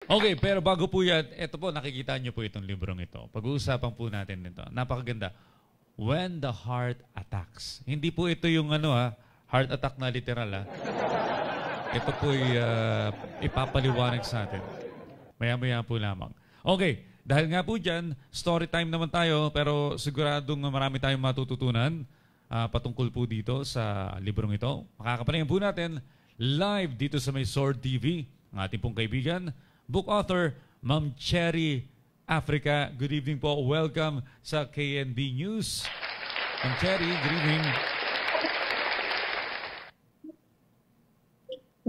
Okay, pero bago po yan, ito po, nakikita niyo po itong librong ito. Pag-uusapan po natin ito. Napakaganda. When the Heart Attacks. Hindi po ito yung heart attack na literal. Ito po ipapaliwanag sa atin. Maya-maya po lamang. Okay, dahil nga po dyan, story time naman tayo, pero siguradong marami tayong matututunan patungkol po dito sa librong ito. Makakapanayam po natin live dito sa may Sword TV, ang ating pong kaibigan, book author, Ma'am Cherry Africa. Good evening po. Welcome sa KNB News. Ma'am Cherry, good evening.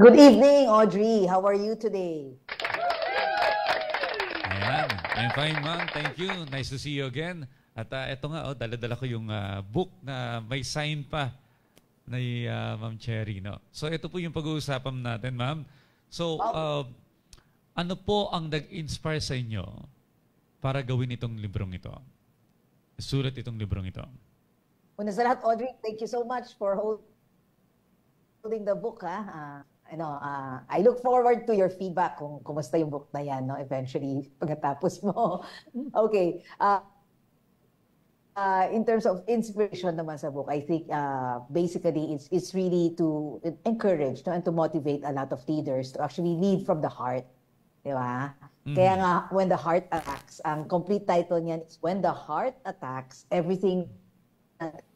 Good evening, Audrey. How are you today? Ayan. I'm fine, ma'am. Thank you. Nice to see you again. At eto nga, dala-dala ko yung book na may sign pa ni Ma'am Cherry. No? So ito po yung pag-uusapan natin, ma'am. So, ano po ang nag-inspire sa inyo para gawin itong librong ito? Sulat itong librong ito. Una sa lahat, Audrey, thank you so much for holding the book. I look forward to your feedback kung kumusta yung book na yan, no? Eventually, pagkatapos mo. Okay. In terms of inspiration naman sa book, I think basically it's really to encourage, no, and to motivate a lot of leaders to actually lead from the heart. Di ba? Kaya nga, When the Heart Attacks, ang complete title niyan is When the Heart Attacks, everything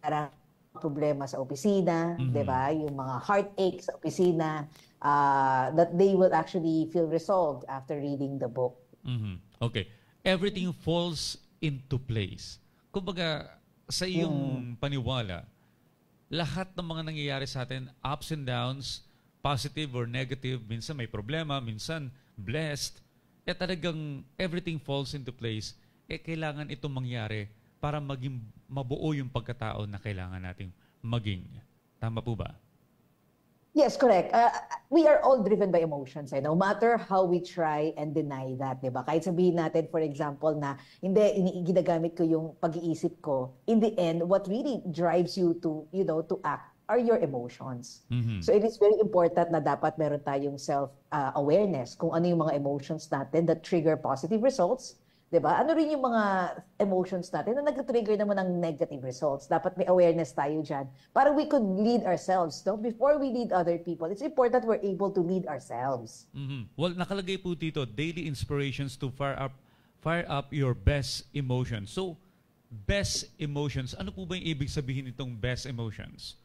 na problema sa opisina, di ba? Yung mga heartache sa opisina, that they will actually feel resolved after reading the book. Okay. Everything falls into place. Kumbaga, sa iyong paniwala, lahat ng mga nangyayari sa atin, ups and downs, positive or negative, minsan may problema, minsan blessed, talagang everything falls into place, kailangan itong mangyari para maging mabuo yung pagkatao na kailangan nating maging. Tama po ba? Yes, correct. We are all driven by emotions. No matter how we try and deny that, di ba? Kahit sabihin natin, for example, na hindi, ginagamit ko yung pag-iisip ko. In the end, what really drives you to, to act are your emotions. So it is very important na dapat meron tayong self-awareness kung ano yung mga emotions natin that trigger positive results. Diba? Ano rin yung mga emotions natin na nag-trigger naman ng negative results. Dapat may awareness tayo dyan para we could lead ourselves. No? Before we lead other people, it's important we're able to lead ourselves. Well, nakalagay po dito, daily inspirations to fire up your best emotions. So, best emotions, ano po ba yung ibig sabihin nitong best emotions?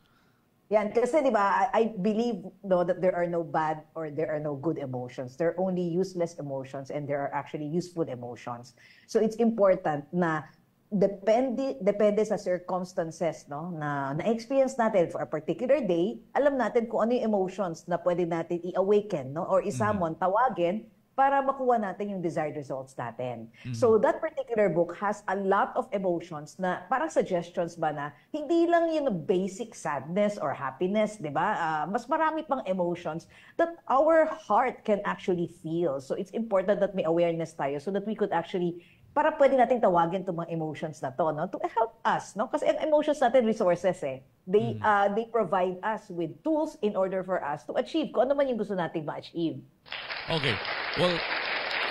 Yan, kasi di ba, I believe that there are no bad or there are no good emotions. There are only useless emotions and there are actually useful emotions. So it's important na depende sa circumstances, no, na na-experience natin for a particular day, alam natin kung ano yung emotions na pwede natin i-awaken, no, or i-summon, tawagin, para makuha natin yung desired results natin. So that particular book has a lot of emotions na parang suggestions ba na hindi lang yung basic sadness or happiness, di ba? Mas marami pang emotions that our heart can actually feel. So it's important that may awareness tayo so that we could actually, para pwede nating tawagin itong mga emotions na to, no? To help us, no? Kasi ang emotions natin, resources eh. They provide us with tools in order for us to achieve kung ano man yung gusto nating ma-achieve. Okay. Well,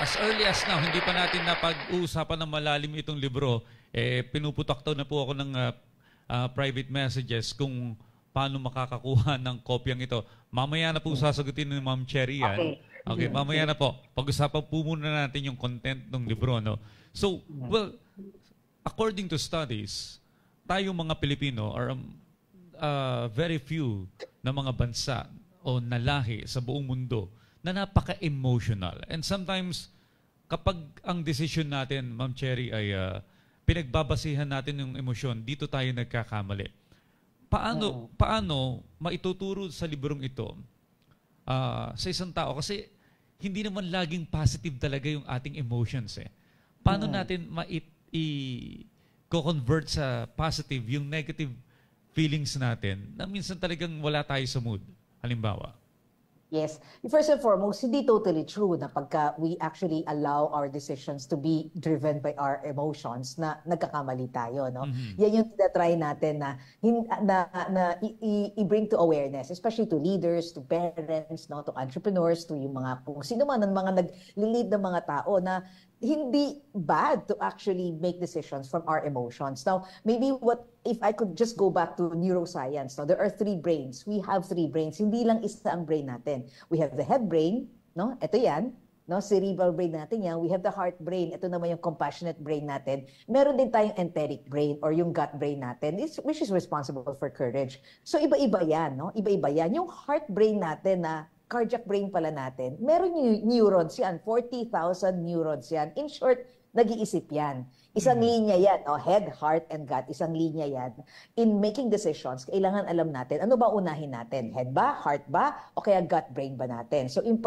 as early as now, hindi pa natin napag-uusapan ng malalim itong libro. Pinuputaktaw na po ako ng private messages kung paano makakakuha ng kopyang ito. Mamaya na po sasagutin ni Ma'am Cherry yan. Okay, mamaya na po. Pag-usapan po muna natin yung content ng libro. No? So, well, according to studies, tayong mga Pilipino are very few na mga bansa o nalahi sa buong mundo na napaka-emotional. And sometimes, kapag ang decision natin, Ma'am Cherry, ay pinagbabasihan natin yung emosyon, dito tayo nagkakamali. Paano maituturo sa librong ito sa isang tao? Kasi hindi naman laging positive talaga yung ating emotions. Paano natin i-convert sa positive yung negative feelings natin na minsan talagang wala tayo sa mood? Halimbawa. Yes. First and foremost, hindi totally true na pagka we actually allow our decisions to be driven by our emotions na nagkakamali tayo, no? Yan yung tinatry natin na i-bring to awareness, especially to leaders, to parents, no, to entrepreneurs, to yung mga kung sino man ang mga nag-lead ng mga tao na hindi bad to actually make decisions from our emotions. Now, maybe if I could just go back to neuroscience. Now, there are 3 brains. We have 3 brains. Hindi lang isa ang brain natin. We have the head brain, no? Ito yan, no? Cerebral brain natin yan. We have the heart brain. Ito naman yung compassionate brain natin. Meron din tayong enteric brain or yung gut brain natin, which is responsible for courage. So, iba-iba yan, no? Iba-iba yan. Yung heart brain natin na cardiac brain pala natin, meron yung neurons yan, 40,000 neurons yan. In short, nag-iisip yan. Isang linya yan, head, heart, and gut, isang linya yan. In making decisions, kailangan alam natin, ano ba unahin natin? Head ba? Heart ba? O kaya gut brain ba natin? So in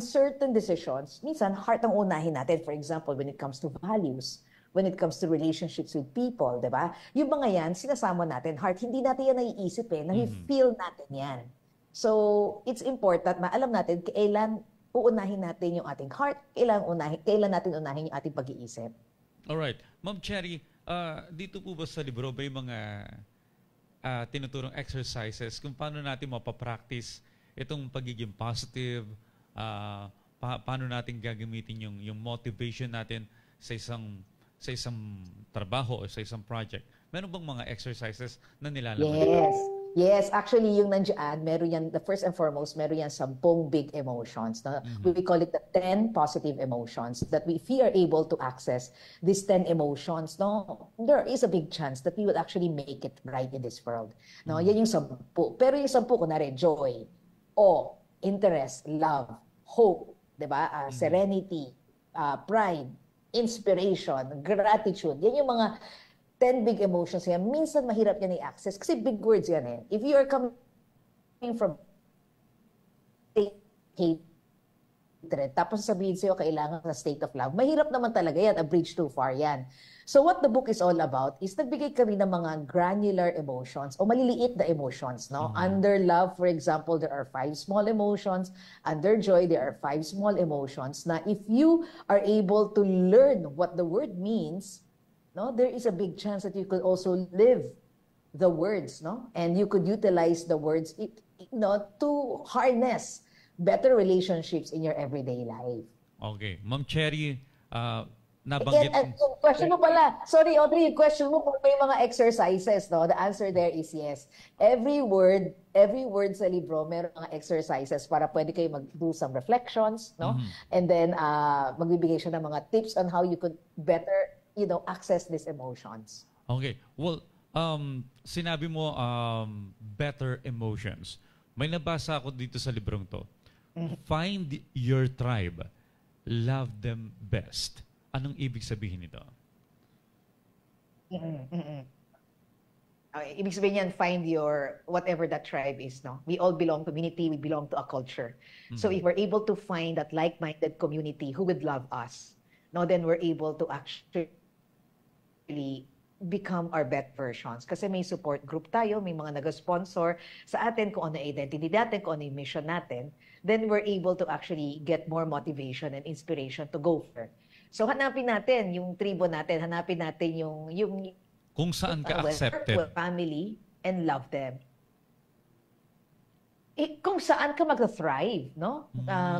certain decisions, minsan heart ang unahin natin. For example, when it comes to values, when it comes to relationships with people, di ba? Yung mga yan, sinasama natin. Heart, hindi natin yan naiisip na-feel natin yan. So, it's important na alam natin kailan uunahin natin yung ating heart, kailan natin unahin yung ating pag-iisip. Alright. Ma'am Cherry, dito po ba sa libro ba yung mga tinuturong exercises kung paano natin mapapractice itong pagiging positive, paano natin gagamitin yung motivation natin sa isang trabaho o sa isang project? Meron bang mga exercises na nilalaman? Yes, actually yung nandiyan, meron yan, the first and foremost, meron yan 10 big emotions. No? We call it the 10 positive emotions that if we are able to access these 10 emotions, no, there is a big chance that we will actually make it right in this world. No? Yan yung 10. Pero yung 10, kunwari, joy, awe, interest, love, hope, diba? Serenity, pride, inspiration, gratitude. Yan yung mga 10 big emotions yan. Minsan mahirap yan i-access kasi big words yan eh. If you are coming from hatred, tapos sabihin sa'yo kailangan sa state of love, mahirap naman talaga yan. A bridge too far yan. So what the book is all about is nagbigay kami ng mga granular emotions o maliliit na emotions. No? Under love, for example, there are 5 small emotions. Under joy, there are 5 small emotions na if you are able to learn what the word means, no, there is a big chance that you could also live the words, no, and you could utilize the words, to harness better relationships in your everyday life. Okay, Ma'am Cherry, nabanggit. Yung question mo pala, sorry Audrey, yung question mo kung may mga exercises, no? The answer there is yes. Every word sa libro, meron mga exercises para pwede kayo mag-do some reflections, no? And then magbibigay siya ng mga tips on how you could better access these emotions. Okay. Well, sinabi mo better emotions. May nabasa ako dito sa librong to. Find your tribe. Love them best. Anong ibig sabihin nito? Okay, ibig sabihin yan, find your, whatever that tribe is, no? We all belong to community, we belong to a culture. So if we're able to find that like-minded community who would love us, no, then we're able to actually become our best versions. Kasi may support group tayo, may mga nag-sponsor sa atin kung ano identity natin, kung ano yung mission natin, then we're able to actually get more motivation and inspiration to go for. So hanapin natin yung tribo natin, hanapin natin yung kung saan ka accepted. Family and love them. Kung saan ka mag-thrive, no?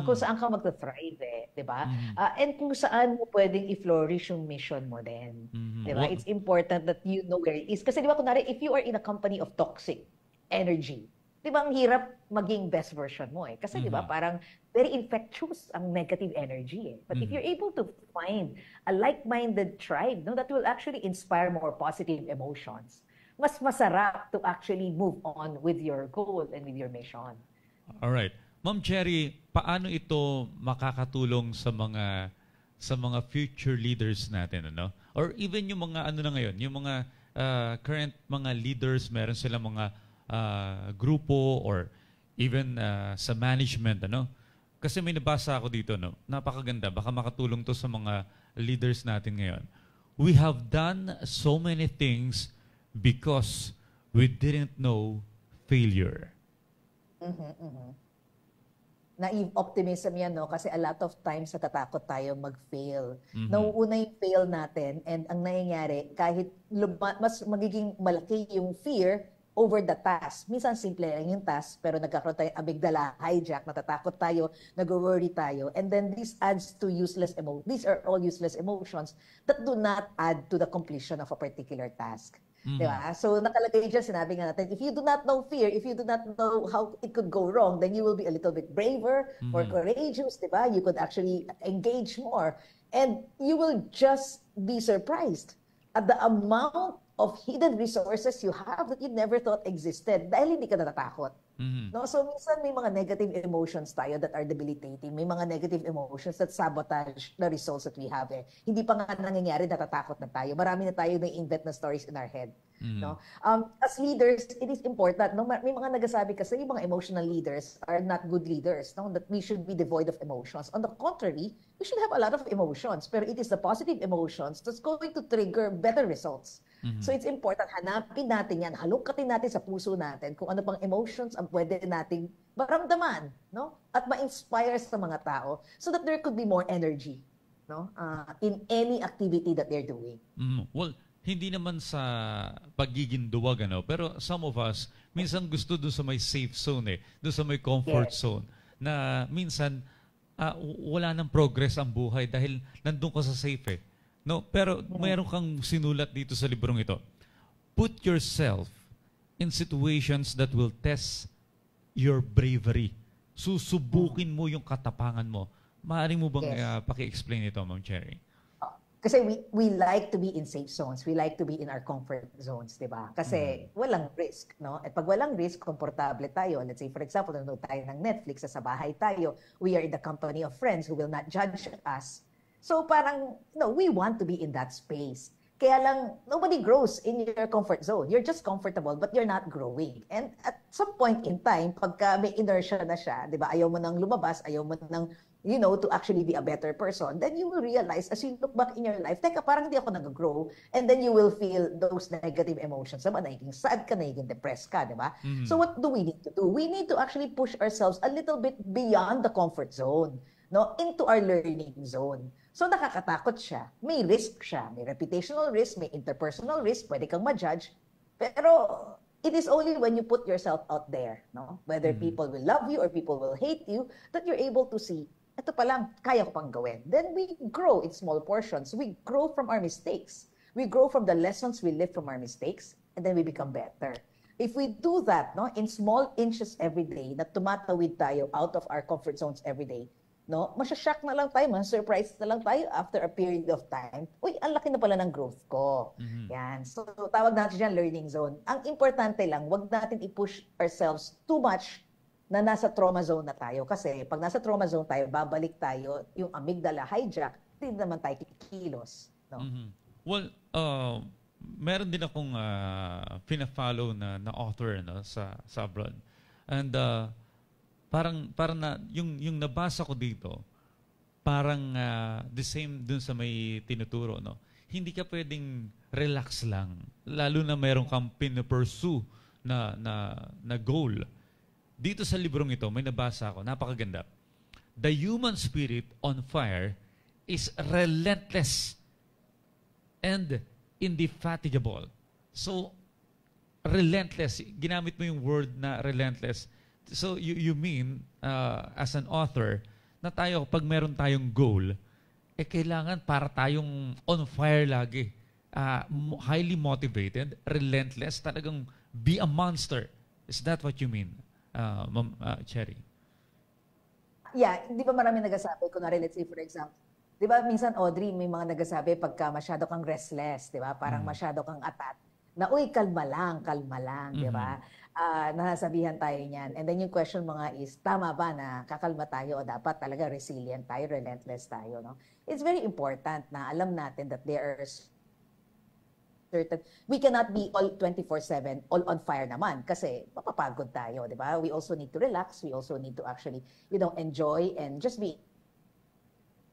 Kung saan ka mag-thrive, di ba? And kung saan mo pwedeng i-flourish yung mission mo din. Di ba? It's important that you know where it is. Kasi di ba, kunwari, if you are in a company of toxic energy, di ba, ang hirap maging best version mo eh. Kasi di ba, parang very infectious ang negative energy eh. But if you're able to find a like-minded tribe, no, that will actually inspire more positive emotions, mas masarap to actually move on with your goal and with your mission. All right. Ma'am Cherry, paano ito makakatulong sa mga future leaders natin, ano? Or even yung mga ano na ngayon, yung mga current mga leaders, meron silang mga grupo or even sa management, ano? Kasi may nabasa ako dito, no? Napakaganda, baka makatulong to sa mga leaders natin ngayon. We have done so many things because we didn't know failure. Mhm, mhm. Naive optimism yan, no? Kasi a lot of times natatakot tayo mag-fail. Mhm. Nauuna yung fail natin and ang nangyayari, kahit mas magiging malaki yung fear over the task. Minsan simple lang yung task, pero nagkakaroon tayo amygdala hijack, natatakot tayo, nag-worry tayo, and then this adds to useless emotions. These are all useless emotions that do not add to the completion of a particular task. Di Mhm. ba? So nakalagay dyan, sinabi nga natin, if you do not know fear, if you do not know how it could go wrong, then you will be a little bit braver, more Mhm. courageous, di ba? You could actually engage more. And you will just be surprised at the amount of hidden resources you have that you never thought existed dahil hindi ka natatakot. Mhm. No? So minsan may mga negative emotions tayo that are debilitating. May mga negative emotions that sabotage the results that we have. Hindi pa nga nangyayari, natatakot na tayo. Marami na tayo na-invent na stories in our head. Mhm. No? As leaders, it is important. No? May mga nagsasabi kasi yung mga emotional leaders are not good leaders. No? That we should be devoid of emotions. On the contrary, we should have a lot of emotions. Pero it is the positive emotions that's going to trigger better results. So Mhm. it's important, hanapin natin yan, halukatin natin sa puso natin kung ano pang emotions ang pwede nating maramdaman, no? At ma-inspire sa mga tao so that there could be more energy, no? In any activity that they're doing. Well, hindi naman sa pagiging duwag, ano, pero some of us, minsan gusto doon sa may safe zone, doon sa may comfort Yes. zone, na minsan wala nang progress ang buhay dahil nandun ka sa safe. No? Pero mayroon kang sinulat dito sa librong ito. Put yourself in situations that will test your bravery. Susubukin mo yung katapangan mo. Maaari mo bang Yes. paki-explain ito, Ma'am Cherry? Kasi we like to be in safe zones. We like to be in our comfort zones, di ba? Kasi walang risk, no? At pag walang risk, komportable tayo. Let's say, for example, nanonood tayo ng Netflix, sa bahay tayo. We are in the company of friends who will not judge us. So parang, no, we want to be in that space. Kaya lang, nobody grows in your comfort zone. You're just comfortable, but you're not growing. And at some point in time, pagka may inertia na siya, di ba, ayaw mo nang lumabas, ayaw mo nang, to actually be a better person, then you will realize, as you look back in your life, teka, parang hindi ako nag-grow. And then you will feel those negative emotions. Diba? Nagiging sad ka, nagiging depressed ka, di ba? So what do we need to do? We need to actually push ourselves a little bit beyond the comfort zone, no, into our learning zone. So nakakatakot siya. May risk siya. May reputational risk, may interpersonal risk, pwede kang ma-judge. Pero it is only when you put yourself out there, no? Whether people will love you or people will hate you, that you're able to see, ito pa lang, kaya ko pang gawin. Then we grow in small portions. We grow from our mistakes. We grow from the lessons we live from our mistakes, and then we become better. If we do that, no, in small inches every day, na tumatawid tayo out of our comfort zones every day, no, masyashock na lang tayo, surprise na lang tayo after a period of time. Uy, ang laki na pala ng growth ko. Yan. So, tawag natin dyan learning zone. Ang importante lang, wag natin i-push ourselves too much na nasa trauma zone na tayo. Kasi pag nasa trauma zone tayo, babalik tayo, yung amygdala hijack, hindi naman tayo kikilos. No? Well, meron din akong pina-follow na author, no, sa abroad. And parang na yung nabasa ko dito, parang the same dun sa may tinuturo, no. Hindi ka pwedeng relax lang, lalo na meron kang pin-pursue na goal. Dito sa librong ito, may nabasa ako, napakaganda. The human spirit on fire is relentless and indefatigable. So, relentless, ginamit mo yung word na relentless. So, you mean, as an author, na tayo, pag meron tayong goal, kailangan para tayong on fire lagi. Highly motivated, relentless, talagang be a monster. Is that what you mean? Ma'am Cherry. Yeah, di ba marami nagsasabi, kunwari, let's say for example, di ba minsan Audrey, may mga nagsasabi pagka masyado kang restless, di ba? Parang masyado kang atat, na uy, kalma lang, di ba? Nasasabihan tayo niyan. And then yung question mga is, tama ba na kakalma tayo o dapat talaga resilient tayo, relentless tayo, no? It's very important na alam natin that there are certain, we cannot be all 24/7 all on fire naman kasi mapapagod tayo, di ba? We also need to relax, we also need to actually, enjoy and just be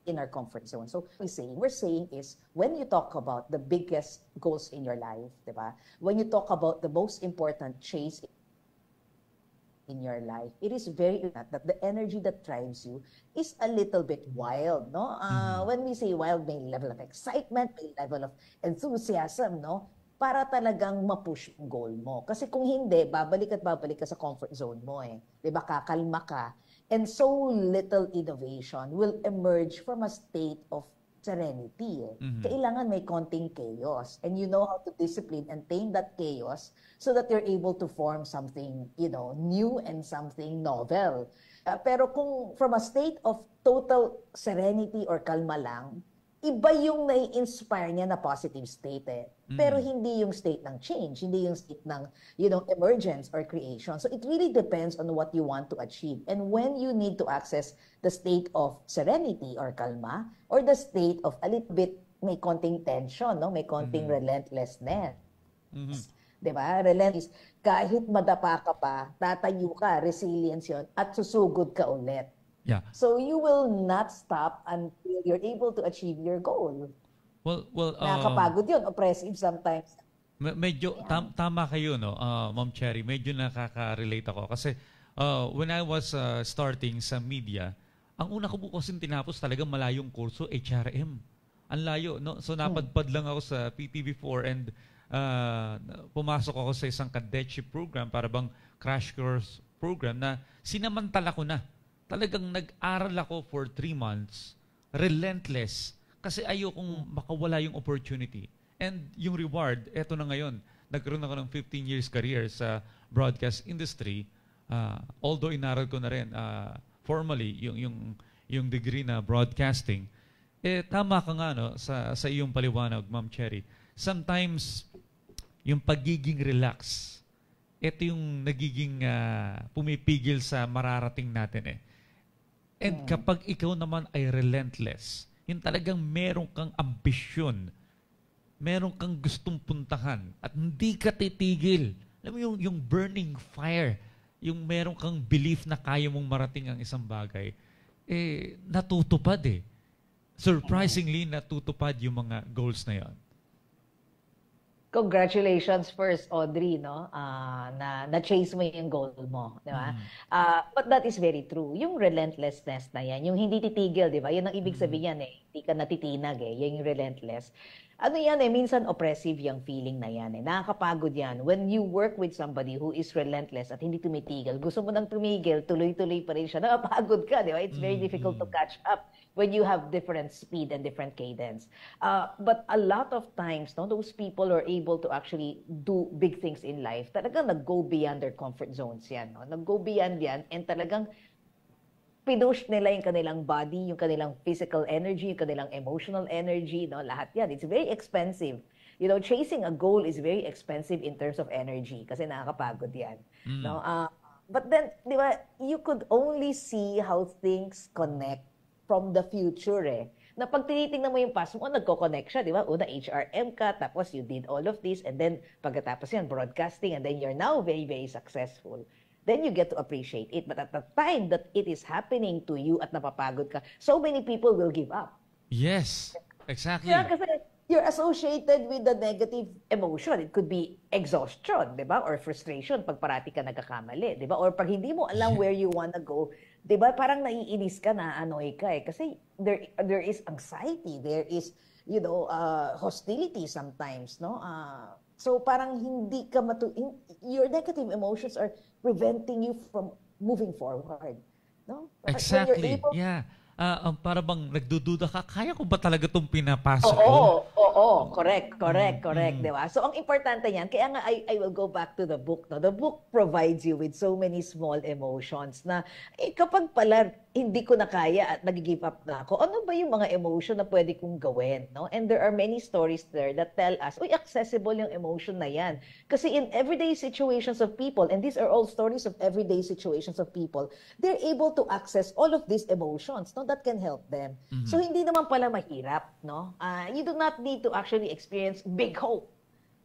in our comfort zone. So we're saying is when you talk about the biggest goals in your life, di ba? When you talk about the most important chase in your life, it is very important that the energy that drives you is a little bit wild, no? When we say wild, may level of excitement, may level of enthusiasm, no? Para talagang ma-push yung goal mo. Kasi kung hindi, babalik at babalik ka sa comfort zone mo eh. 'Di ba? Kakalma ka. And so little innovation will emerge from a state of serenity. Kailangan may konting chaos. And you know how to discipline and tame that chaos so that you're able to form something, new and something novel. Pero kung from a state of total serenity or kalma lang, iba yung nai-inspire niya na positive state eh. Pero hindi yung state ng change, hindi yung state ng, emergence or creation. So it really depends on what you want to achieve. And when you need to access the state of serenity or kalma, or the state of a little bit, may konting tension, no? May konting relentlessness. Diba? Relentless. Kahit madapa ka pa, tatayo ka, resilience yun, at susugod ka ulit. Yeah. So you will not stop until you're able to achieve your goal. Well, Nakakapagod yun, oppressive sometimes. Medyo tama kayo, no, Ma'am Cherry. Medyo nakaka-relate ako kasi when I was starting sa media, ang una ko po kasing tinapos talagang malayong kurso, HRM. Ang layo, no? So napadpad lang ako sa PTV4 and pumasok ako sa isang cadetship program, para bang crash course program na sinamantala ko na. Talagang nag-aral ako for 3 months, relentless, kasi ayokong makawala yung opportunity. And yung reward, eto na ngayon. Nagkaroon ako ng 15 years career sa broadcast industry. Although inaral ko na rin formally yung degree na broadcasting. Tama ka nga, no, sa iyong paliwanag, Ma'am Cherry. Sometimes, yung pagiging relax, ito yung nagiging pumipigil sa mararating natin eh. And kapag ikaw naman ay relentless, yung talagang meron kang ambisyon, meron kang gustong puntahan, at hindi ka titigil. Alam mo yung burning fire, yung meron kang belief na kaya mong marating ang isang bagay, natutupad eh. Surprisingly, natutupad yung mga goals na yon. Congratulations first, Audrey, no? Na-chase mo yung goal mo, di ba? But that is very true. Yung relentlessness na yan, yung hindi titigil, di ba? Yun ang ibig sabihin yan eh. Hindi ka natitinag eh. Yung relentless. Ano yan eh, minsan oppressive yung feeling na yan eh. Nakakapagod yan. When you work with somebody who is relentless at hindi tumitigil, gusto mo nang tumigil, tuloy-tuloy pa rin siya. Nakapagod ka, di ba? It's very difficult to catch up when you have different speed and different cadence. But a lot of times, no, those people are able to actually do big things in life. Talagang nag-go beyond their comfort zones yan. No? Nag-go beyond yan and talagang pinush nila yung kanilang body, yung kanilang physical energy, yung kanilang emotional energy, no? Lahat yan. It's very expensive. Chasing a goal is very expensive in terms of energy kasi nakakapagod yan. No? But then, di ba, you could only see how things connect from the future eh. Na pag tinitingnan mo yung past mo, nagko-connect siya, di ba? Una, HRM ka, tapos you did all of this, and then pagkatapos yan, broadcasting, and then you're now very, very successful. Then you get to appreciate it. But at the time that it is happening to you at napapagod ka, so many people will give up. Yes, exactly. Yeah, kasi you're associated with the negative emotion. It could be exhaustion, di ba? Or frustration pag parati ka nagkakamali, di ba? Or pag hindi mo alam where you wanna go, di ba? Parang naiinis ka, na-annoy ka eh. Kasi there is anxiety, there is, hostility sometimes, no? So parang hindi ka your negative emotions are preventing you from moving forward, no? Exactly. Yeah. Para bang nagdududa ka, kaya ko ba talaga itong pinapasok ko? Oo. Correct, di ba? So, ang importante niyan, kaya nga I will go back to the book. No? The book provides you with so many small emotions na kapag pala hindi ko na kaya at nag-give up na ako, ano ba yung mga emotion na pwede kong gawin? No? And there are many stories there that tell us, accessible yung emotion na yan. Kasi in everyday situations of people, and these are all stories of everyday situations of people, they're able to access all of these emotions, no? That can help them. So, hindi naman pala mahirap, no? You do not need to actually experience big hope.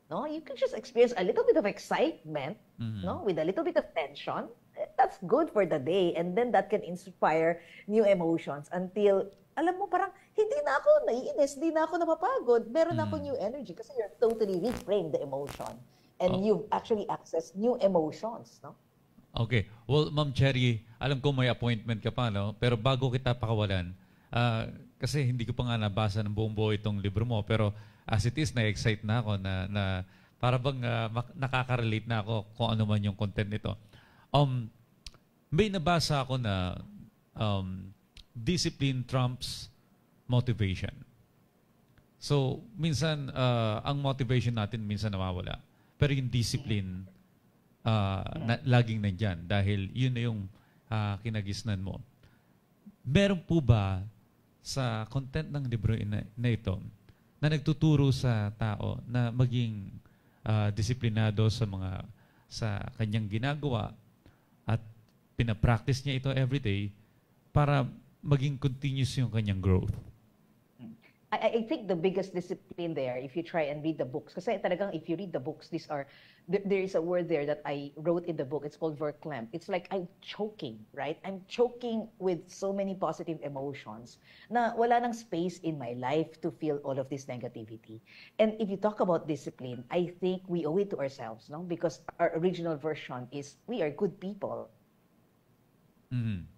No? You can just experience a little bit of excitement, no? With a little bit of tension. That's good for the day, and then that can inspire new emotions until, alam mo, parang hindi na ako naiinis, hindi na ako napapagod, meron na ako new energy kasi you're totally reframed the emotion and you've actually accessed new emotions, no? Okay. Well, Ma'am Cherry, alam ko may appointment ka pa, no? Pero bago kita pakawalan, kasi hindi ko pa nga nabasa ng buong buo itong libro mo, pero as it is, na-excite na ako na para bang nakaka-relate na ako kung ano man yung content nito. May nabasa ako na discipline trumps motivation. So, minsan, ang motivation natin minsan nawawala. Pero yung discipline, laging nandyan dahil yun na yung kinagisnan mo. Meron po ba sa content ng libro na ito na nagtuturo sa tao na maging disiplinado sa kanyang ginagawa at pinapractice niya ito everyday para maging continuous yung kanyang growth? I think the biggest discipline there, if you try and read the books, kasi talagang if you read the books, there is a word there that I wrote in the book. It's called verklempt. It's like I'm choking, right? I'm choking with so many positive emotions na wala nang space in my life to feel all of this negativity. And if you talk about discipline, I think we owe it to ourselves, no? Because our original version is we are good people. Mm-hmm.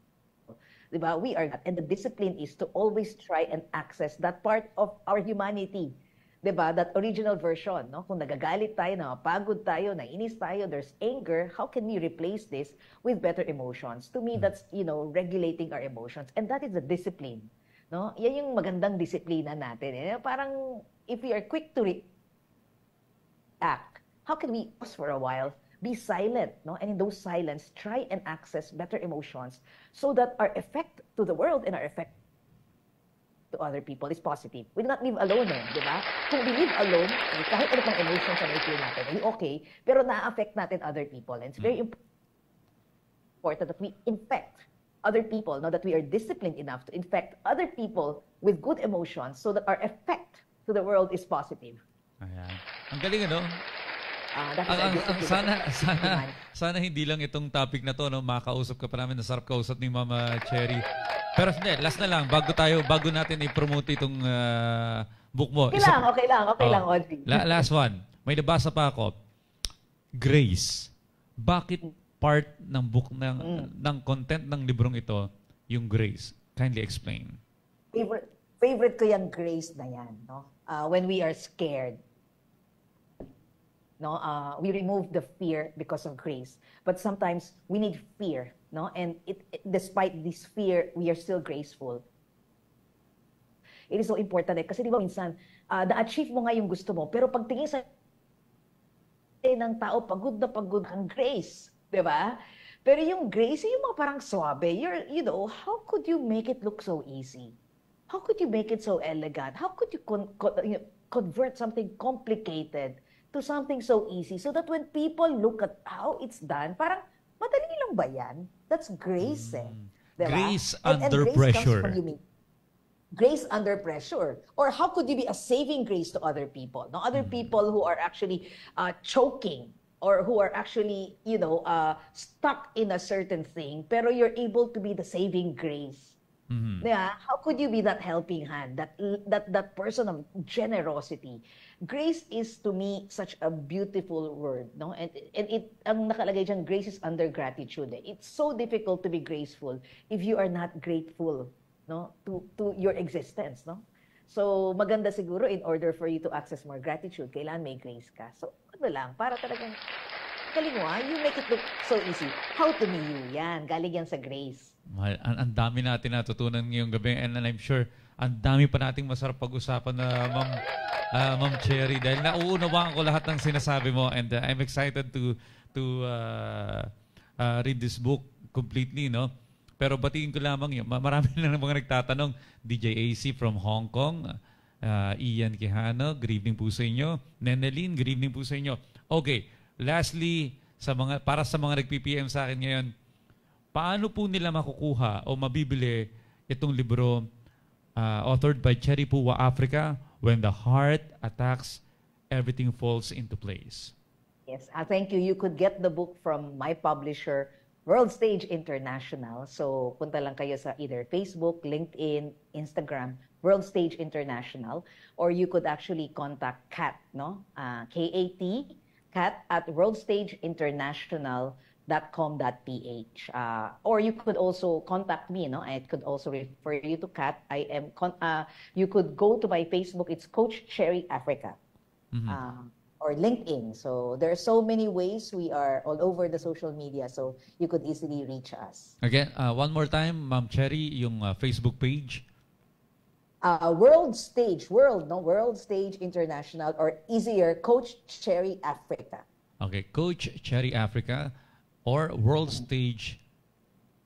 Diba? We are, and the discipline is to always try and access that part of our humanity. Diba? That original version, no? Kung nagagalit tayo, napagod tayo, nainis tayo, there's anger, how can we replace this with better emotions? To me, that's, regulating our emotions. And that is the discipline, no? Yan yung magandang disiplina natin. Parang, if we are quick to react, how can we pause for a while, be silent, no? And in those silence, try and access better emotions so that our effect to the world and our effect to other people is positive. We do not live alone, di ba? Kung we live alone, kahit ano pang emotions na may natin, okay, pero na-affect natin other people. And it's very important that we infect other people, no? That we are disciplined enough to infect other people with good emotions so that our effect to the world is positive. Ayan. Ang galing, ano? Sana sana hindi lang itong topic na to, no, makausap ka pa namin, nasarap kausap ni Mama Cherry. Pero hindi, last na lang, bago natin i-promote itong book mo. Okay lang, Audrey. Last one, may nabasa pa ako, grace. Bakit part ng book ng content ng librong ito, yung grace? Kindly explain. Favorite ko yung grace na yan, no? When we are scared, no, we remove the fear because of grace, but sometimes we need fear, no, and despite this fear we are still graceful. It is so important kasi di ba minsan na-achieve mo nga yung gusto mo, pero pagtingin sa ng tao, pagod na pagod ang grace, di ba? Pero yung grace yung mga parang swabe. How could you make it look so easy? How could you make it so elegant? How could you convert something complicated to something so easy so that when people look at how it's done, parang madali lang ba yan? That's grace, eh. Diba? Grace and under grace pressure. Comes from grace under pressure. Or how could you be a saving grace to other people? No, other people who are actually choking or who are actually, stuck in a certain thing, pero you're able to be the saving grace. Mm-hmm. Yeah, how could you be that helping hand, that person of generosity? Grace is to me such a beautiful word, no? And it ang nakalagay diyan, grace is under gratitude. It's so difficult to be graceful if you are not grateful, no, to your existence, no? So maganda siguro in order for you to access more gratitude, kailangan may grace ka. So ano lang, para talagang galing mo, you make it look so easy. How to be you, yan. Galing yan sa grace. Ang dami natin natutunan ngayong gabi, and I'm sure ang dami pa nating masarap pag-usapan na Ma'am Cherry, dahil nauunawaan ko lahat ng sinasabi mo, and I'm excited to read this book completely, no? Pero batiin ko lamang yun. Marami na mga nagtatanong. DJ AC from Hong Kong, Ian Quijano, good evening po sa inyo. Nenelin, good evening po sa inyo. Okay, lastly, para sa mga nag-PPM sa akin ngayon, paano po nila makukuha o mabibili itong libro authored by Cherry Puwa Africa, When the Heart Attacks, Everything Falls into Place? Yes, thank you. You could get the book from my publisher, World Stage International. So punta lang kayo sa either Facebook, LinkedIn, Instagram, World Stage International, or you could actually contact Kat, no? Kat at worldstageinternational.com. .com.ph. Or you could also contact me, no? I could also refer you to Kat. You could go to my Facebook. It's Coach Cherry Africa. Or LinkedIn. So there are so many ways. We are all over the social media, so you could easily reach us. Again, one more time, Ma'am Cherry, yung Facebook page. World Stage International, or easier, Coach Cherry Africa. Okay, Coach Cherry Africa or World Stage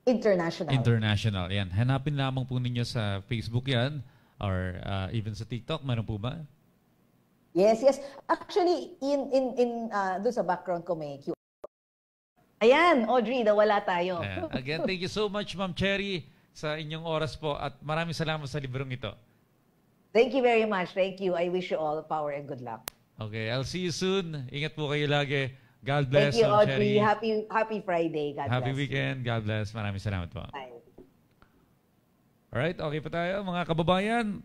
International. Yan. Hanapin lamang po ninyo sa Facebook yan or even sa TikTok. Meron po ba? Yes. Actually, doon sa background ko may QR. Ayan, Audrey, nawala tayo. Ayan. Again, thank you so much, Ma'am Cherry, sa inyong oras po at maraming salamat sa librong ito. Thank you very much. Thank you. I wish you all power and good luck. Okay, I'll see you soon. Ingat po kayo lagi. God bless, Thank you, Ma'am Audrey. Cherry. Happy Friday. God Happy bless weekend. God bless. Maraming salamat po. Bye. Alright, okay pa tayo mga kababayan.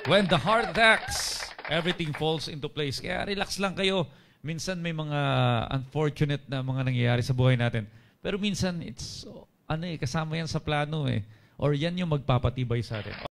When the heart attacks, everything falls into place. Kaya relax lang kayo. Minsan may mga unfortunate na mga nangyayari sa buhay natin. Pero minsan, kasama yan sa plano eh. Or yan yung magpapatibay sa atin.